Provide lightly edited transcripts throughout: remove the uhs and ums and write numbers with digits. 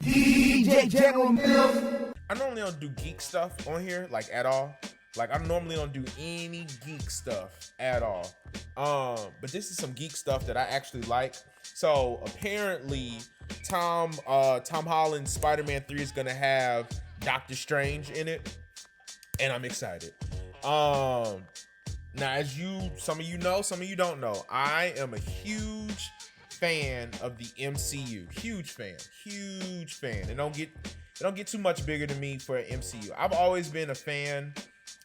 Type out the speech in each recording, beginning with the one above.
DJ General Mills. I normally don't do geek stuff on here, like at all. Like I normally don't do any geek stuff at all. But this is some geek stuff that I actually like. So apparently, Tom Holland's Spider-Man 3 is gonna have Doctor Strange in it, and I'm excited. Now, as some of you know, some of you don't know, I am a huge fan of the MCU. Huge fan. It don't get too much bigger than me for an MCU. I've always been a fan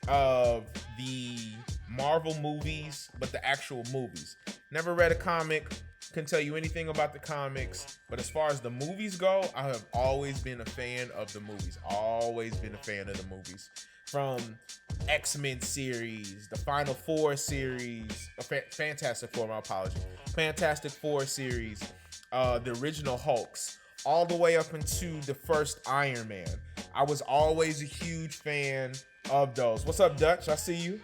of the Marvel movies, but the actual movies. Never read a comic, couldn't tell you anything about the comics, but as far as the movies go, I have always been a fan of the movies. Always been a fan of the movies. From X-Men series, the Final Four series, Fantastic Four, my apologies. Fantastic Four series, the original Hulks, all the way up into the first Iron Man. I was always a huge fan of those. What's up, Dutch? I see you.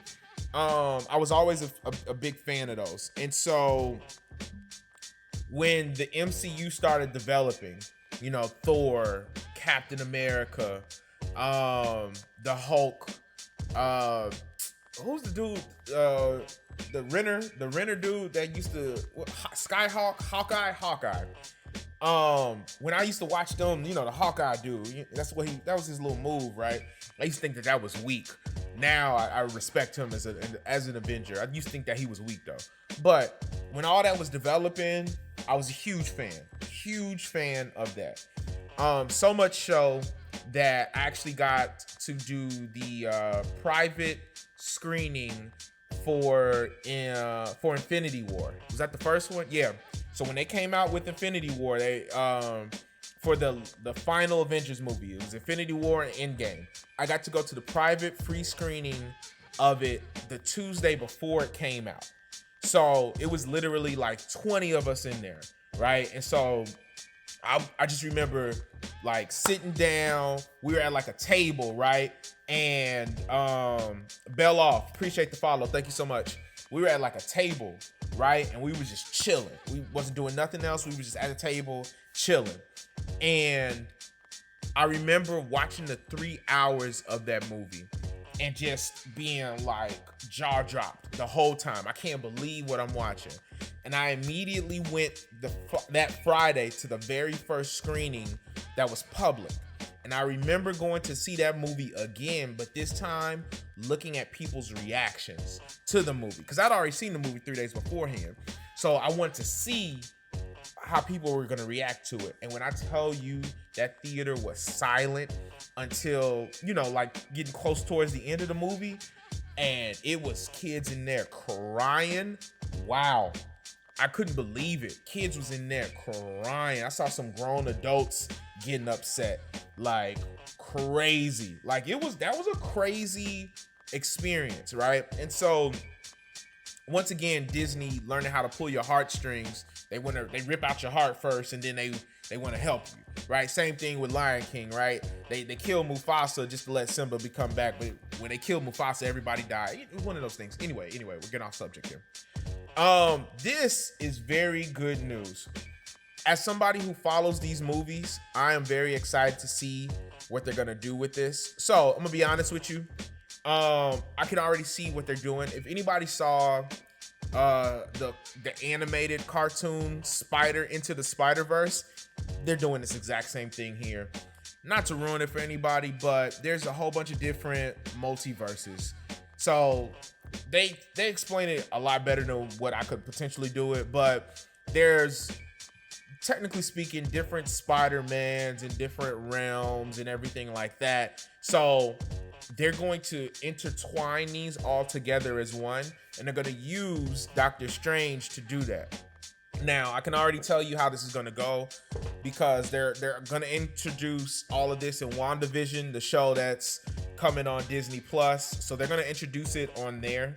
I was always a big fan of those. And so when the MCU started developing, you know, Thor, Captain America, the Hulk, who's the dude, the Renner dude that used to, Skyhawk, Hawkeye. When I used to watch them, you know, the Hawkeye dude, that was his little move, right? I used to think that was weak. Now I respect him as an Avenger. I used to think that he was weak though. But when all that was developing, I was a huge fan of that. So much so that I actually got to do the private screening for Infinity War. Was that the first one? Yeah. So when they came out with Infinity War, they for the final Avengers movie, it was Infinity War and Endgame. I got to go to the private free screening of it the Tuesday before it came out. So it was literally like 20 of us in there, right? And so I just remember like sitting down, we were at like a table, right? And Bell Off, appreciate the follow, thank you so much. We were at like a table, right? And we were just chilling. We wasn't doing nothing else. We were just at a table chilling. And I remember watching the 3 hours of that movie and just being like jaw dropped the whole time. I can't believe what I'm watching. And I immediately went that Friday to the very first screening that was public. And I remember going to see that movie again, but this time looking at people's reactions to the movie. Because I'd already seen the movie 3 days beforehand. So I wanted to see how people were going to react to it. And when I tell you that theater was silent until, you know, like getting close towards the end of the movie, and it was kids in there crying. Wow. I couldn't believe it. Kids was in there crying. I saw some grown adults getting upset like crazy. Like that was a crazy experience, right? And so once again, Disney learning how to pull your heartstrings. They rip out your heart first, and then they want to help you, right? Same thing with Lion King, right? They kill Mufasa just to let Simba become back, but when they kill Mufasa, everybody died. It was one of those things. Anyway, we're getting off subject here. This is very good news. As somebody who follows these movies, I am very excited to see what they're gonna do with this. So I'm gonna be honest with you. I can already see what they're doing. If anybody saw the animated cartoon Into the Spider-Verse, they're doing this exact same thing here. Not to ruin it for anybody, but there's a whole bunch of different multiverses. So they explain it a lot better than what I could potentially do it, but there's, technically speaking, different Spider-Mans in different realms and everything like that. So they're going to intertwine these all together as one, and they're going to use Doctor Strange to do that. Now, I can already tell you how this is going to go, because they're going to introduce all of this in WandaVision, the show that's coming on Disney Plus. So they're going to introduce it on there.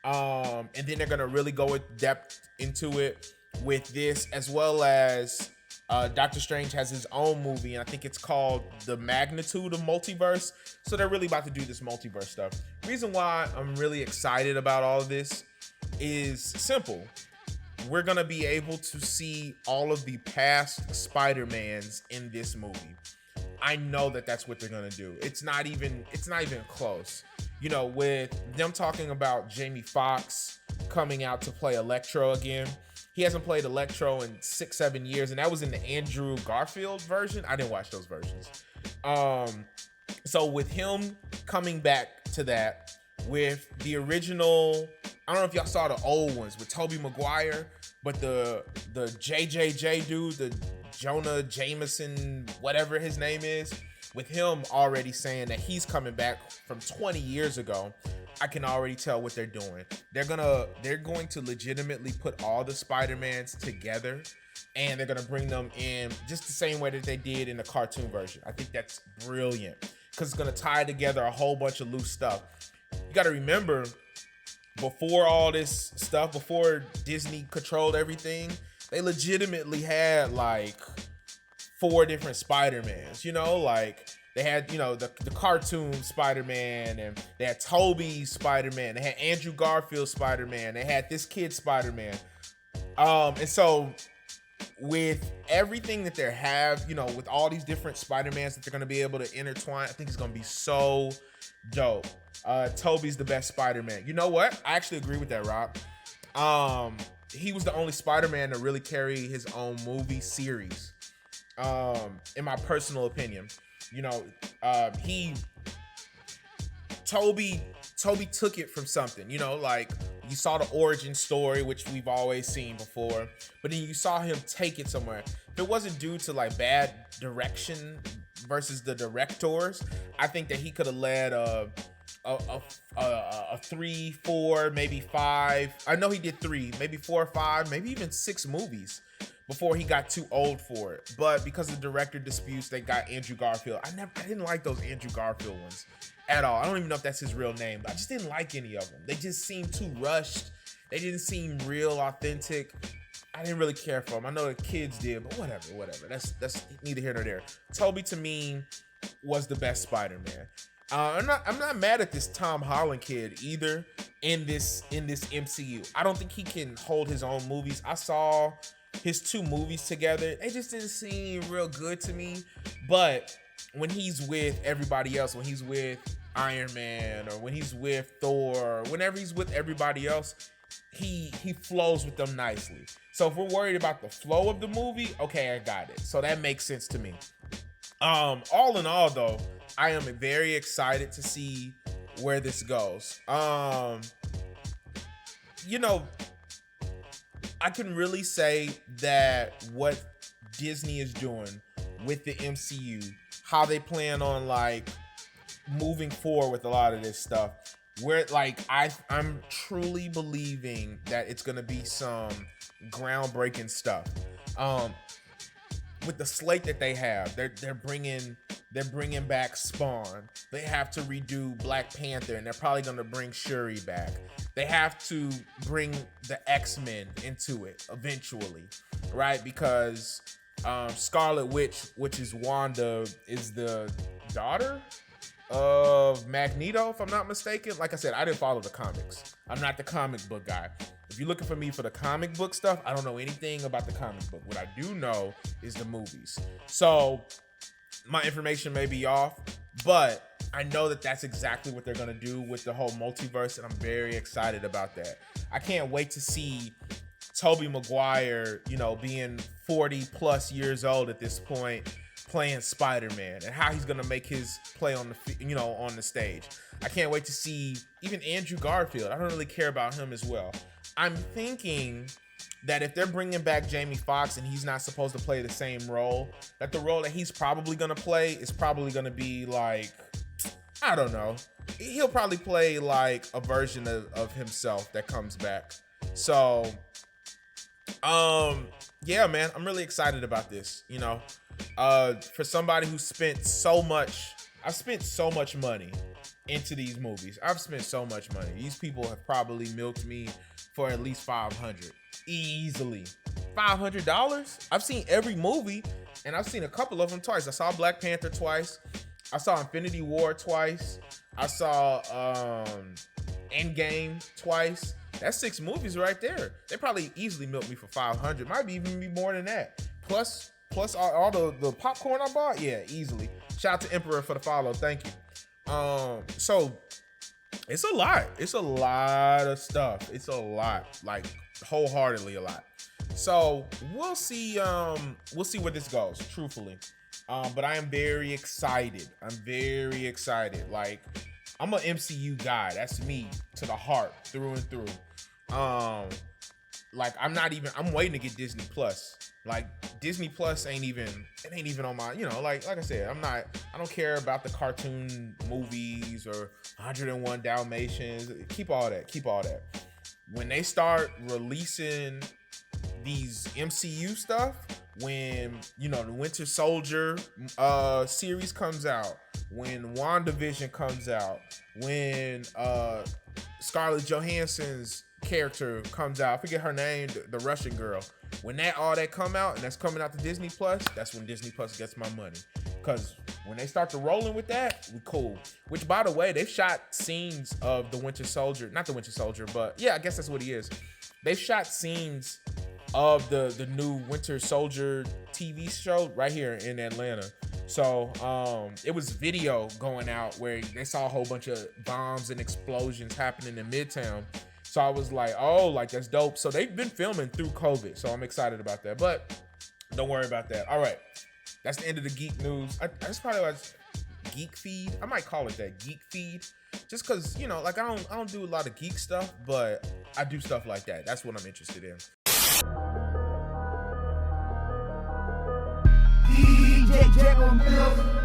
And then they're going to really go in depth into it with this, as well as Doctor Strange has his own movie, and I think it's called The Magnitude of Multiverse. So they're really about to do this multiverse stuff. Reason why I'm really excited about all of this is simple. we're gonna be able to see all of the past Spider-Mans in this movie. I know that that's what they're gonna do. It's not even close. You know, with them talking about Jamie Foxx coming out to play Electro again. He hasn't played Electro in 6-7 years, and that was in the Andrew Garfield version. I didn't watch those versions. So with him coming back to that, with the original, I don't know if y'all saw the old ones with Tobey Maguire, but the JJJ dude, the Jonah Jameson, whatever his name is, with him already saying that he's coming back from 20 years ago, I can already tell what they're doing. They're going to legitimately put all the Spider-Mans together, and they're gonna bring them in just the same way that they did in the cartoon version. I think that's brilliant because it's gonna tie together a whole bunch of loose stuff. You gotta remember, before all this stuff, before Disney controlled everything, they legitimately had like 4 different Spider-Mans, you know, like they had, you know, the cartoon Spider-Man, and they had Tobey's Spider-Man, they had Andrew Garfield Spider-Man, they had this kid Spider-Man. And so with everything that they have, you know, with all these different Spider-Mans that they're gonna be able to intertwine, I think it's gonna be so dope. Tobey's the best Spider-Man. You know what? I actually agree with that, Rob. He was the only Spider-Man to really carry his own movie series. In my personal opinion, you know, Tobey took it from something, you know, like you saw the origin story, which we've always seen before, but then you saw him take it somewhere. If it wasn't due to like bad direction versus the directors, I think that he could have led a 3, 4, maybe 5. I know he did 3, maybe 4 or 5, maybe even 6 movies before he got too old for it. But because of director disputes, they got Andrew Garfield. I didn't like those Andrew Garfield ones at all. I don't even know if that's his real name, but I just didn't like any of them. They just seemed too rushed. They didn't seem real authentic. I didn't really care for them. I know the kids did, but whatever. That's neither here nor there. Tobey, to me, was the best Spider-Man. I'm not mad at this Tom Holland kid either in this MCU. I don't think he can hold his own movies. I saw his 2 movies together. They just didn't seem real good to me. But when he's with everybody else, when he's with Iron Man, or when he's with Thor, or whenever he's with everybody else, he flows with them nicely. So if we're worried about the flow of the movie, okay, I got it. So that makes sense to me. All in all, though, I am very excited to see where this goes. You know, I can really say that what Disney is doing with the MCU, how they plan on like moving forward with a lot of this stuff, where like I'm truly believing that it's gonna be some groundbreaking stuff. With the slate that they have, they're bringing back Spawn. They have to redo Black Panther, and they're probably gonna bring Shuri back. They have to bring the X-Men into it eventually, right? Because Scarlet Witch, which is Wanda, is the daughter of Magneto, if I'm not mistaken. Like I said, I didn't follow the comics. I'm not the comic book guy. If you're looking for me for the comic book stuff, I don't know anything about the comic book. What I do know is the movies. So my information may be off, but I know that that's exactly what they're gonna do with the whole multiverse, and I'm very excited about that. I can't wait to see Tobey Maguire, you know, being 40 plus years old at this point, playing Spider-Man, and how he's gonna make his play on the stage. I can't wait to see even Andrew Garfield. I don't really care about him as well. I'm thinking that if they're bringing back Jamie Foxx and he's not supposed to play the same role, that the role that he's probably gonna play is probably gonna be like, I don't know. He'll probably play like a version of himself that comes back. So, yeah, man, I'm really excited about this. You know, for somebody who spent so much, I've spent so much money into these movies. I've spent so much money. These people have probably milked me for at least $500 easily. $500. I've seen every movie, and I've seen a couple of them twice. I saw Black Panther twice. I saw Infinity War twice. I saw Endgame twice. That's 6 movies right there. They probably easily milked me for 500. Might even be more than that. Plus all the popcorn I bought. Yeah, easily. Shout out to Emperor for the follow. Thank you. So it's a lot. It's a lot of stuff. It's a lot, like wholeheartedly a lot. So we'll see where this goes, truthfully. But I am very excited. I'm very excited. Like, I'm an MCU guy. That's me to the heart, through and through. Like, I'm waiting to get Disney Plus. Like, Disney Plus ain't even on my, like I said, I don't care about the cartoon movies or 101 Dalmatians. Keep all that. When they start releasing these MCU stuff, when, the Winter Soldier series comes out, when WandaVision comes out, when Scarlett Johansson's character comes out, I forget her name, the Russian girl. When all that come out, and that's coming out to Disney Plus, that's when Disney Plus gets my money. Because when they start to rolling with that, we cool. Which, by the way, they've shot scenes of the Winter Soldier, not the Winter Soldier, but yeah, I guess that's what he is. They've shot scenes of the new Winter Soldier TV show right here in Atlanta. So it was video going out where they saw a whole bunch of bombs and explosions happening in Midtown. So I was like, oh, like, that's dope. So they've been filming through COVID. So I'm excited about that. But don't worry about that. All right. That's the end of the geek news. That's probably like geek feed. I might call it that, geek feed. Just because, like, I don't do a lot of geek stuff, but I do stuff like that. That's what I'm interested in. DJ General Mills.